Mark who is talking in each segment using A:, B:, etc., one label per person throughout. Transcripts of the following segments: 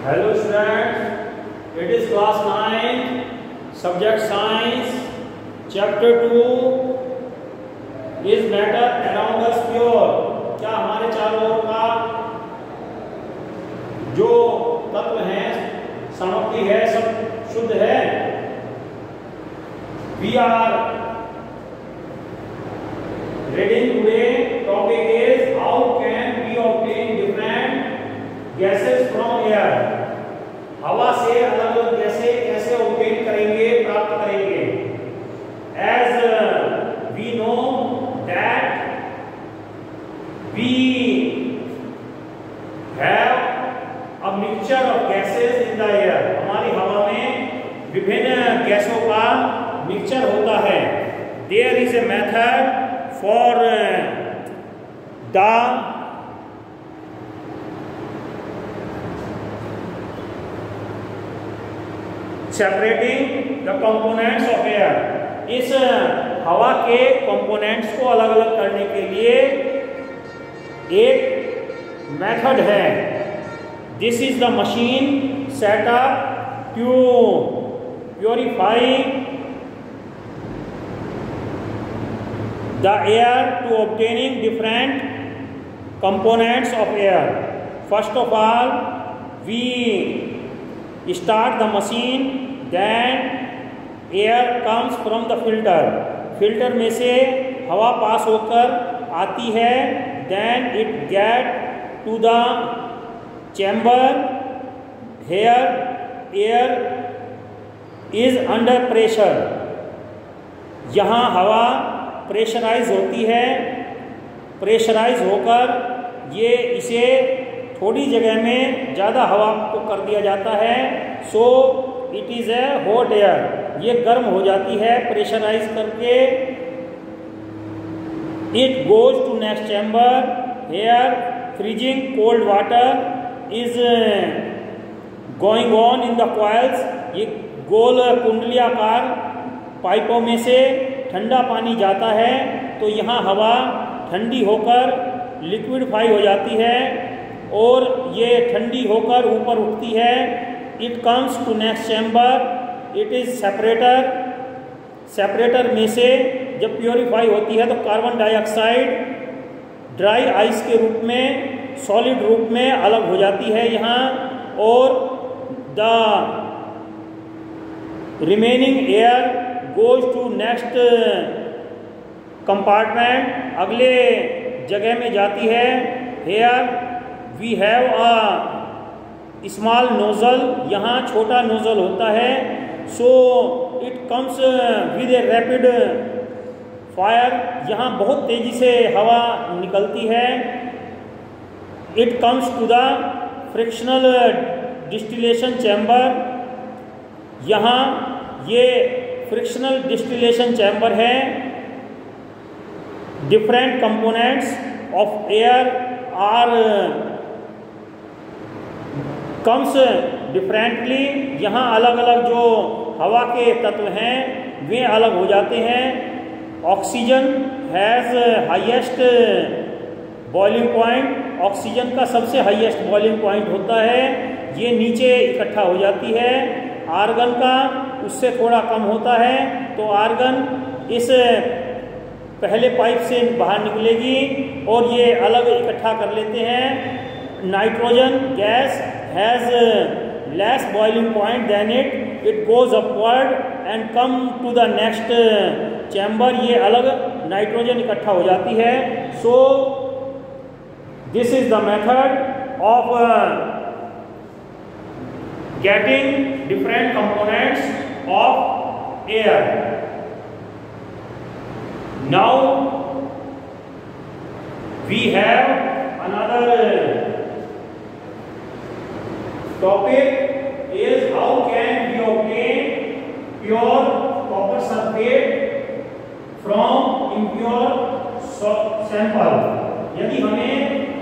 A: Hello students, it is class 9, subject science, chapter 2 is matter around us pure। क्या हमारे चारों ओर का जो तत्व है, सामग्री है, सब शुद्ध है। We are reading today topic is how can we obtain different gases from air। हवा से अलग अलग गैसें कैसे obtain करेंगे, प्राप्त करेंगे। As we know that we have a mixture of gases in the air। हमारी हवा में विभिन्न गैसों का मिक्सचर होता है। There is a method for the separating the components of air। इस हवा के कंपोनेंट्स को अलग अलग करने के लिए एक मेथड है। This is the machine setup to purify the air to obtaining different components of air। First of all we start the machine, then air comes from the filter। filter में से हवा पास होकर आती है, then it get to the chamber here air is under pressure। यहाँ हवा pressurise होती है। प्रेशराइज होकर ये इसे थोड़ी जगह में ज़्यादा हवा को कर दिया जाता है। So it is a hot air. ये गर्म हो जाती है प्रेशराइज करके। It goes to next chamber here freezing cold water is going on in the coils. ये गोल कुंडलियाकार पाइपों में से ठंडा पानी जाता है, तो यहाँ हवा ठंडी होकर लिक्विडफाई हो जाती है और ये ठंडी होकर ऊपर उठती है। It comes to next chamber, it is separator. Separator में से जब प्योरीफाई होती है तो कार्बन डाइऑक्साइड ड्राई आइस के रूप में, सॉलिड रूप में अलग हो जाती है यहाँ, और the remaining air goes to next compartment, अगले जगह में जाती है। Here we have a small nozzle, यहाँ छोटा नोजल होता है। So it comes with a rapid fire, यहाँ बहुत तेजी से हवा निकलती है। It comes to the frictional distillation chamber, यहाँ ये फ्रिक्शनल डिस्टिलेशन चैम्बर है। Different components of air are comes differently, यहाँ अलग अलग जो हवा के तत्व हैं वे अलग हो जाते हैं। Oxygen has highest boiling point, oxygen का सबसे हाईएस्ट बॉइलिंग पॉइंट होता है, ये नीचे इकट्ठा हो जाती है। आर्गन का उससे थोड़ा कम होता है, तो आर्गन इस पहले पाइप से बाहर निकलेगी और ये अलग इकट्ठा कर लेते हैं। Nitrogen gas has less boiling point than it goes upward and come to the next chamber, ये अलग नाइट्रोजन इकट्ठा हो जाती है। So this is the method of getting different components of air। Now we have another topic is how can we obtain pure copper sulfate from impure sample। यदि हमें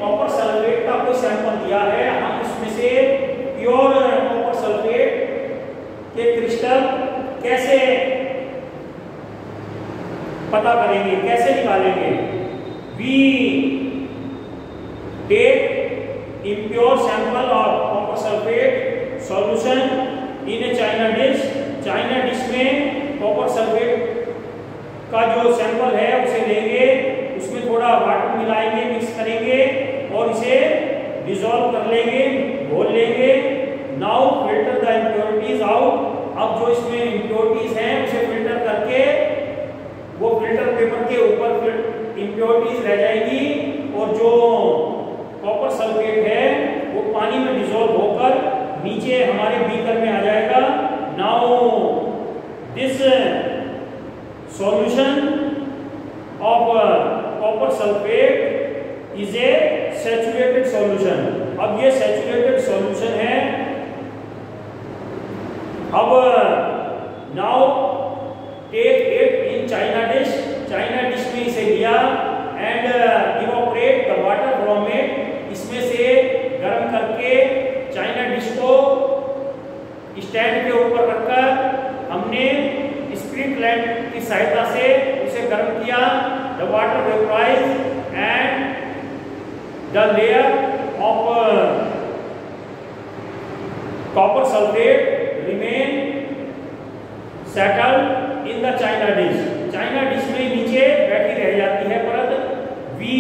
A: copper sulphate का कोई सैंपल दिया है, हम उसमें से प्योर कॉपर सल्फेट के क्रिस्टल कैसे पता करेंगे, कैसे निकालेंगे। We take impure sample of copper sulfate solution in a china dish। China dish में कॉपर सल्फेट का जो सैंपल है उसे लेंगे, उसमें थोड़ा वाटर मिलाएंगे, मिक्स करेंगे और इसे डिसॉल्व कर लेंगे, घोल लेंगे। Now filter the impurities out. अब जो इसमें इम्प्योरिटीज हैं उसे फिल्टर करके वो फिल्टर पेपर के ऊपर इम्प्योरिटीज रह जाएगी और जो कॉपर सल्फेट है वो पानी में डिसॉल्व होकर नीचे हमारे बीकर में आ जाएगा। Now this solution of copper sulphate is a saturated solution. अब ये सैचुरेटेड सॉल्यूशन है। अब now take it in china dish. China dish में इसे लिया and evaporate the water from it. इसमें से गर्म करके चाइना डिश को स्टैंड के ऊपर रखकर हमने स्प्रिट लैंप की सहायता से उसे गर्म किया। The water vaporise and the layer of copper sulphate remain settled in the china dish. China dish में नीचे बैठी रह जाती है परत। We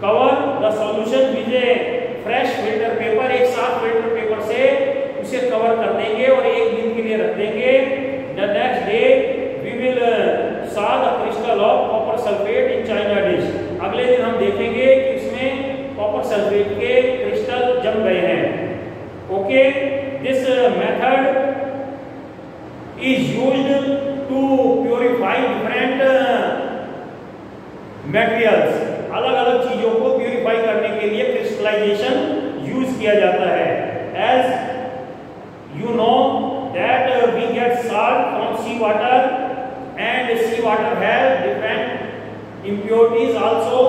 A: cover the solution with a fresh filter paper. एक साफ फिल्टर पेपर से उसे कवर कर देंगे और एक दिन के लिए रख देंगे। The next day we will saw the crystal of copper sulphate in china dish. अगले दिन हम देखेंगे कि उसमें कॉपर सल्फेट के क्रिस्टल जम गए हैं। Okay, this method is used to purify different materials। अलग अलग चीजों को प्यूरिफाई करने के लिए क्रिस्टलाइजेशन यूज किया जाता है। As you know that we get salt from sea water and sea water has different impurities also।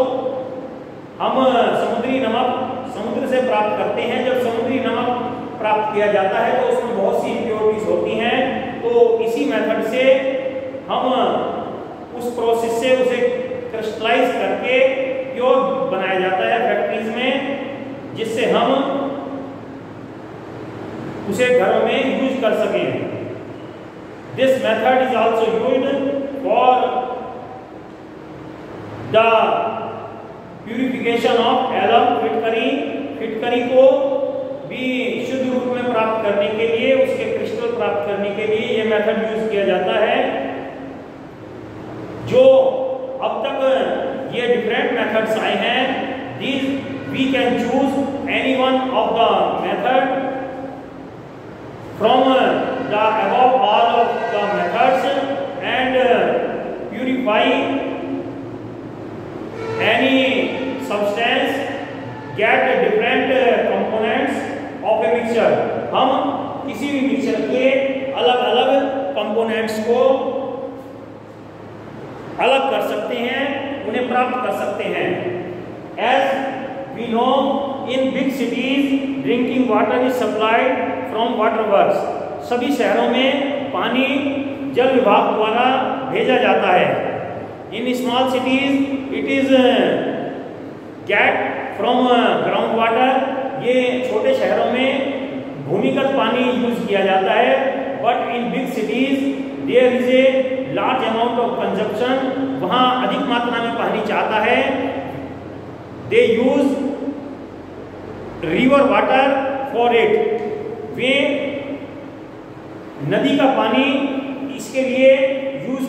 A: हम समुद्री नमक समुद्र से प्राप्त करते हैं। जब समुद्री नमक प्राप्त किया जाता है तो उसमें बहुत सी इम्प्योरिटीज होती हैं। तो इसी मेथड से हम उस प्रोसेस से उसे क्रिस्टलाइज करके प्योर बनाया जाता है फैक्ट्रीज में, जिससे हम उसे घरों में यूज कर सकें। This method is also used for the purification of alum फिटकरी। फिटकरी को भी शुद्ध रूप में प्राप्त करने के लिए, उसके क्रिस्टल प्राप्त करने के लिए यह मेथड यूज किया जाता है। जो अब तक ये डिफरेंट मेथड्स आए हैं, these we can choose any one of the method from the above all of the methods and purify any substance, get different components of a mixture। हम किसी भी मिक्सचर के अलग अलग कंपोनेंट्स को अलग कर सकते हैं, उन्हें प्राप्त कर सकते हैं। As we know, in big cities, drinking water is supplied from water works। सभी शहरों में पानी जल विभाग द्वारा भेजा जाता है। In small cities, it is get from ground water। ये छोटे शहरों में भूमिगत पानी यूज किया जाता है। But in big cities there is a large amount of consumption. वहाँ अधिक मात्रा में पानी चाहता है। They use river water for it. वे नदी का पानी इसके लिए यूज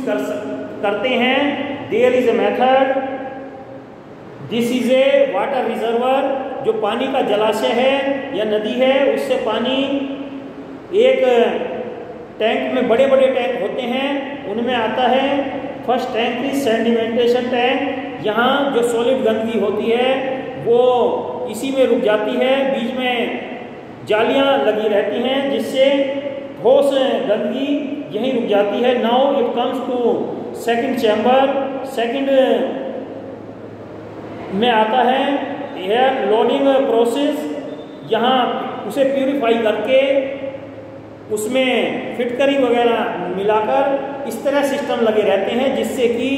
A: करते हैं। There is a method, this is a water reservoir. जो पानी का जलाशय है या नदी है, उससे पानी एक टैंक में, बड़े बड़े टैंक होते हैं, उनमें आता है। First tank is sedimentation tank. यहाँ जो सॉलिड गंदगी होती है वो इसी में रुक जाती है। बीच में जालियाँ लगी रहती हैं जिससे ठोस गंदगी यहीं रुक जाती है। Now it comes to second chamber. Second में आता है एयर लोडिंग प्रोसेस। यहाँ उसे प्यूरिफाई करके उसमें फिटकरी वगैरह मिलाकर इस तरह सिस्टम लगे रहते हैं जिससे कि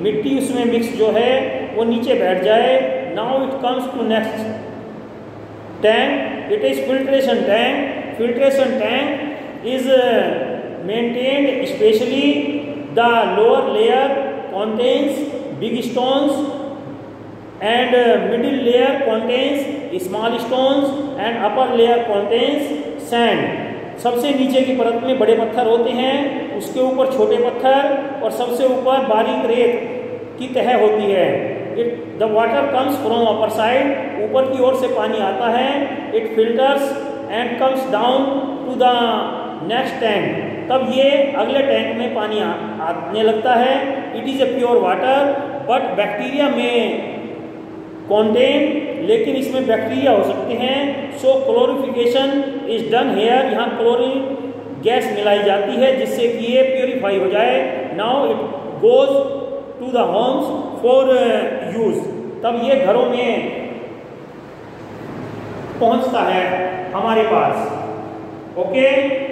A: मिट्टी उसमें मिक्स जो है वो नीचे बैठ जाए। Now it comes to next tank, it is filtration tank. Filtration tank is maintained, especially the lower layer contains big stones and middle layer contains small stones and upper layer contains sand. सबसे नीचे की परत में बड़े पत्थर होते हैं, उसके ऊपर छोटे पत्थर और सबसे ऊपर बारीक रेत की तह होती है। The water comes from upper side, ऊपर की ओर से पानी आता है। It filters and comes down to the next tank, तब ये अगले टैंक में पानी आने लगता है। It is a pure water but bacteria में कॉन्टेन, लेकिन इसमें बैक्टीरिया हो सकते हैं। So chlorification is done here, यहाँ क्लोरीन गैस मिलाई जाती है जिससे कि ये प्योरीफाई हो जाए। Now it goes to the homes for use, तब ये घरों में पहुंचता है हमारे पास। Okay,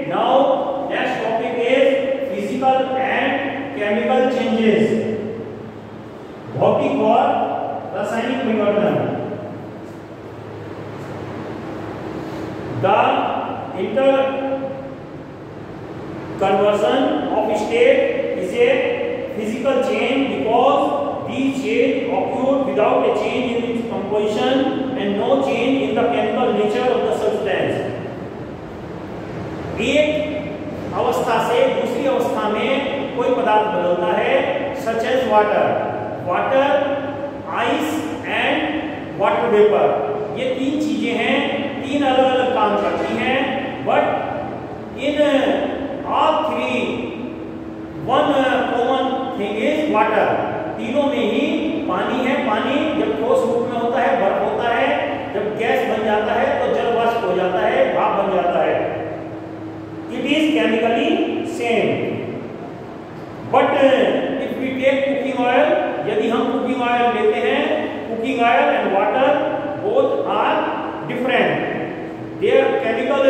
A: now next topic is physical and chemical changes, भौतिक और रासायनिक परिवर्तन। The inter conversion of state is a physical change because these change occurred without a change in its composition and no change in the chemical nature of the substance. एक अवस्था से दूसरी अवस्था में कोई पदार्थ बदलता है, such as water, ice and water vapor. ये तीन चीजें हैं, तीन अलग अलग काम करती हैं, but in all three one common thing is water. तीनों में ही पानी है। पानी जब ठोस रूप में होता है बर्फ होता है, जब गैस बन जाता है तो जल वाष्प हो जाता है, भाप बन जाता है। It is chemically same but if we take cooking oil, यदि हम कुकिंग ऑयल लेते हैं, cooking oil and water both are different, their chemical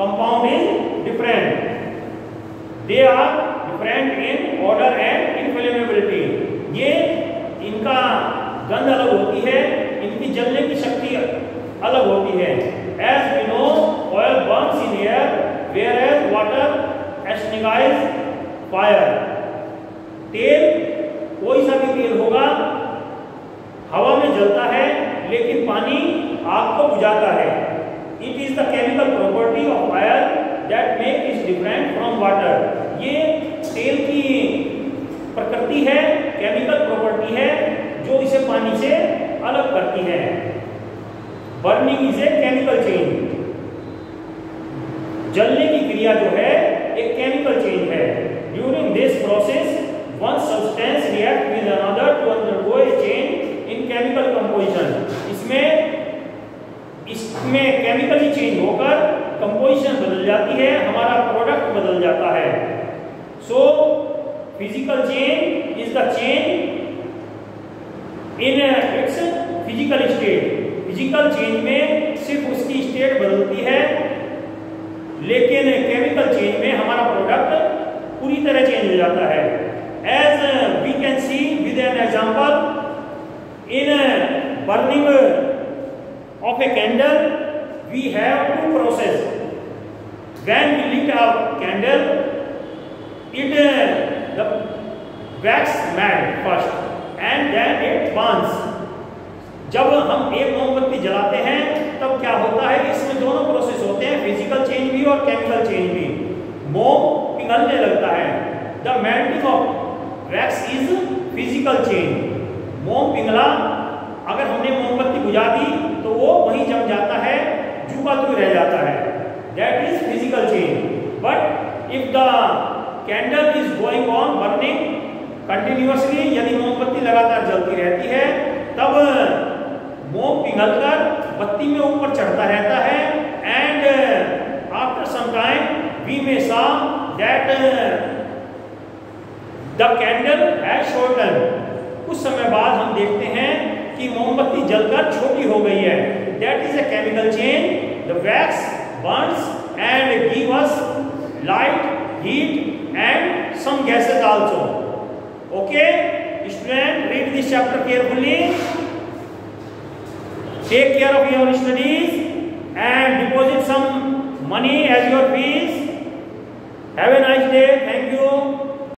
A: compound is different, they are different in odor and inflammability. ये इनका गंध अलग होती है, इनकी जलने की शक्ति अलग होती है। As we know, oil burns in air, whereas water extinguishes fire. तेल, कोई सा भी तेल होगा, हवा में जलता है, लेकिन पानी आग को बुझाता है। It is the chemical property of fire that make it different from water. ये तेल की प्रकृति है, केमिकल प्रॉपर्टी है जो इसे पानी से अलग करती है। Burning is a chemical change, जलने की क्रिया जो है एक केमिकल चेंज है। During this process one substance react with another to undergo a change in chemical composition. इसमें केमिकली चेंज होकर कंपोजिशन बदल जाती है, हमारा प्रोडक्ट बदल जाता है। So physical change is the change in its physical state. Physical change में सिर्फ उसकी स्टेट बदलती है, लेकिन केमिकल चेंज में हमारा प्रोडक्ट पूरी तरह चेंज हो जाता है। As we can see with an example, in burning of a candle we have two process. When we lit a candle, it the wax melt first and then it burns. जब हम एक मोमबत्ती जलाते हैं तब क्या होता है, इसमें दोनों प्रोसेस होते हैं, फिजिकल चेंज भी और केमिकल चेंज भी। मोम पिघलने लगता है, the melting of wax is physical change. मोम पिघला, अगर हमने मोमबत्ती बुझा दी तो वो वहीं जम जाता है, जुबा तो रह जाता है, that is physical change. But if the candle is going on burning continuously, यदि मोमबत्ती लगातार जलती रहती है, तब मोम पिघलकर बत्ती में ऊपर चढ़ता रहता है। And after some time we may saw that the candle has shorten. कुछ समय बाद हम देखते हैं कि मोमबत्ती जलकर छोटी हो गई है, that is a chemical change. The wax burns and give us light, heat and some gases also. Okay student, read this chapter carefully. Take care of your studies and deposit some money as your fees. Have a nice day. Thank you.